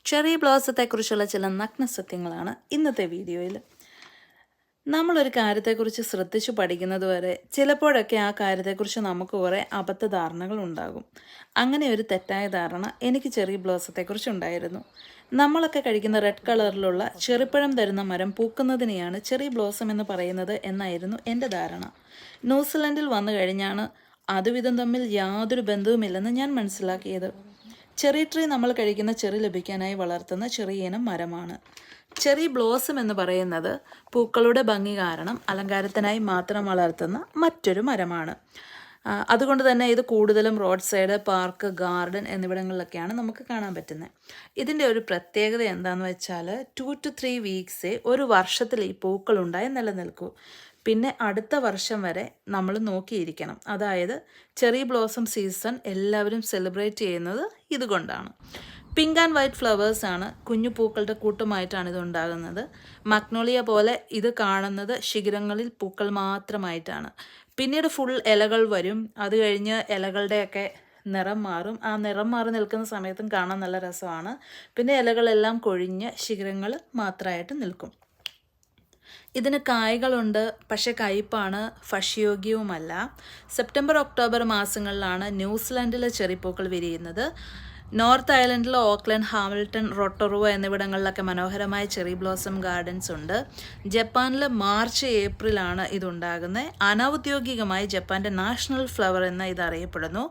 Cherry ബ്ലോസത്തെക്കുറിച്ചുള്ള ചില നഗ്ന സത്യങ്ങളാണ് ഇന്നത്തെ വീഡിയോയിൽ. നമ്മളൊരു കാര്യത്തെക്കുറിച്ച് ശ്രദ്ധിച്ചു പഠിക്കുന്നത് വരെ ചിലപ്പോഴൊക്കെ ആ കാര്യത്തെക്കുറിച്ച് നമുക്ക് കുറേ അബദ്ധധാരണകൾ ഉണ്ടാകും. അങ്ങനെ ഒരു തെറ്റായ ധാരണ എനിക്ക് ചെറി ബ്ലോസത്തെക്കുറിച്ച് ഉണ്ടായിരുന്നു. നമ്മളൊക്കെ കഴിക്കുന്ന റെഡ് കളറിലുള്ള ചെറിപ്പഴം തരുന്ന മരം പൂക്കുന്നതിനെയാണ് ചെറി ബ്ലോസം എന്ന് പറയുന്നത് എന്നായിരുന്നു എൻ്റെ ധാരണ. ന്യൂസിലൻഡിൽ വന്നു കഴിഞ്ഞാണ് അതുവിധം തമ്മിൽ യാതൊരു ബന്ധവുമില്ലെന്ന് ഞാൻ മനസ്സിലാക്കിയത്. ചെറി ട്രീ നമ്മൾ കഴിക്കുന്ന ചെറി ലഭിക്കാനായി വളർത്തുന്ന ചെറിയ ഇനം മരമാണ്. ചെറി ബ്ലോസം എന്ന് പറയുന്നത് പൂക്കളുടെ ഭംഗി കാരണം അലങ്കാരത്തിനായി മാത്രം വളർത്തുന്ന മറ്റൊരു മരമാണ്. അതുകൊണ്ട് തന്നെ ഇത് കൂടുതലും റോഡ് സൈഡ്, പാർക്ക്, ഗാർഡൻ എന്നിവിടങ്ങളിലൊക്കെയാണ് നമുക്ക് കാണാൻ പറ്റുന്നത്. ഇതിൻ്റെ ഒരു പ്രത്യേകത എന്താണെന്ന് വെച്ചാൽ 2 to 3 വീക്സേ ഒരു വർഷത്തിൽ ഈ പൂക്കളുണ്ടായി നിലനിൽക്കൂ. പിന്നെ അടുത്ത വർഷം വരെ നമ്മൾ നോക്കിയിരിക്കണം. അതായത് ചെറി ബ്ലോസം സീസൺ എല്ലാവരും സെലിബ്രേറ്റ് ചെയ്യുന്നത് ഇതുകൊണ്ടാണ്. പിങ്ക് ആൻഡ് വൈറ്റ് ഫ്ലവേഴ്സ് ആണ്, കുഞ്ഞു പൂക്കളുടെ കൂട്ടമായിട്ടാണ് ഇത് ഉണ്ടാകുന്നത്. മഗ്നോളിയ പോലെ ഇത് കാണുന്നത് ശിഖരങ്ങളിൽ പൂക്കൾ മാത്രമായിട്ടാണ്. പിന്നീട് ഫുൾ ഇലകൾ വരും. അത് കഴിഞ്ഞ് ഇലകളുടെയൊക്കെ നിറം മാറും. ആ നിറം മാറി നിൽക്കുന്ന സമയത്തും കാണാൻ നല്ല രസമാണ്. പിന്നെ ഇലകളെല്ലാം കൊഴിഞ്ഞ് ശിഖരങ്ങൾ മാത്രമായിട്ട് നിൽക്കും. ഇതിന് കായ്കളുണ്ട്, പക്ഷേ കയ്പ്പാണ്, ഭക്ഷ്യയോഗ്യവുമല്ല. സെപ്റ്റംബർ ഒക്ടോബർ മാസങ്ങളിലാണ് ന്യൂസിലാൻഡിലെ ചെറിപ്പൂക്കൾ വിരിയുന്നത്. നോർത്ത് ഐലൻഡിൽ ഓക്ലൻഡ്, ഹാമിൽട്ടൺ, റൊട്ടോറുവ എന്നിവിടങ്ങളിലൊക്കെ മനോഹരമായ ചെറി ബ്ലോസം ഗാർഡൻസ് ഉണ്ട്. ജപ്പാനിൽ മാർച്ച് ഏപ്രിലാണ് ഇതുണ്ടാകുന്നത്. അനൗദ്യോഗികമായി ജപ്പാൻ്റെ നാഷണൽ ഫ്ലവർ എന്ന് ഇതറിയപ്പെടുന്നു.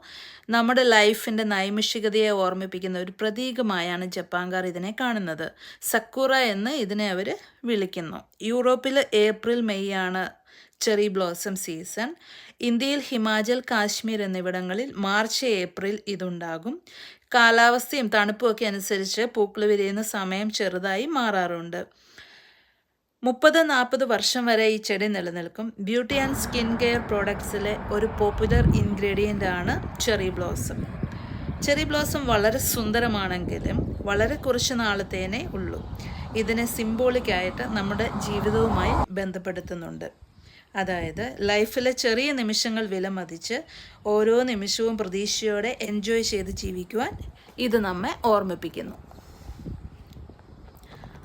നമ്മുടെ ലൈഫിൻ്റെ നൈമിഷികതയെ ഓർമ്മിപ്പിക്കുന്ന ഒരു പ്രതീകമായാണ് ജപ്പാൻകാർ ഇതിനെ കാണുന്നത്. സക്കുറ എന്ന് ഇതിനെ അവർ വിളിക്കുന്നു. യൂറോപ്പിൽ ഏപ്രിൽ മെയ് ആണ് ചെറി ബ്ലോസം സീസൺ. ഇന്ത്യയിൽ ഹിമാചൽ, കാശ്മീർ എന്നിവിടങ്ങളിൽ മാർച്ച് ഏപ്രിൽ ഇതുണ്ടാകും. കാലാവസ്ഥയും തണുപ്പും ഒക്കെ അനുസരിച്ച് പൂക്കൾ വിരിയുന്ന സമയം ചെറുതായി മാറാറുണ്ട്. 30-40 വർഷം വരെ ഈ ചെടി നിലനിൽക്കും. ബ്യൂട്ടി ആൻഡ് സ്കിൻ കെയർ പ്രോഡക്ട്സിലെ ഒരു പോപ്പുലർ ഇൻഗ്രീഡിയൻ്റ് ആണ് ചെറി ബ്ലോസം. ചെറി ബ്ലോസം വളരെ സുന്ദരമാണെങ്കിലും വളരെ കുറച്ച് നാളത്തേനേ ഉള്ളൂ. ഇതിനെ സിംബോളിക്കായിട്ട് നമ്മുടെ ജീവിതവുമായി ബന്ധപ്പെടുത്തുന്നുണ്ട്. അതായത് ലൈഫിലെ ചെറിയ നിമിഷങ്ങൾ വിലമതിച്ച് ഓരോ നിമിഷവും പ്രതീക്ഷയോടെ എൻജോയ് ചെയ്ത് ജീവിക്കുവാൻ ഇത് നമ്മെ ഓർമ്മിപ്പിക്കുന്നു.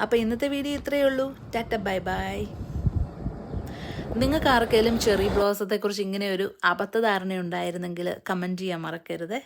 അപ്പോൾ ഇന്നത്തെ വീഡിയോ ഇത്രയേ ഉള്ളൂ. Tata, bye bye. നിങ്ങൾക്ക് ആർക്കെങ്കിലും ചെറി ബ്ലോസത്തെക്കുറിച്ച് ഇങ്ങനെ ഒരു അബദ്ധധാരണ ഉണ്ടായിരുന്നെങ്കിൽ കമൻറ്റ് ചെയ്യാൻ മറക്കരുത്.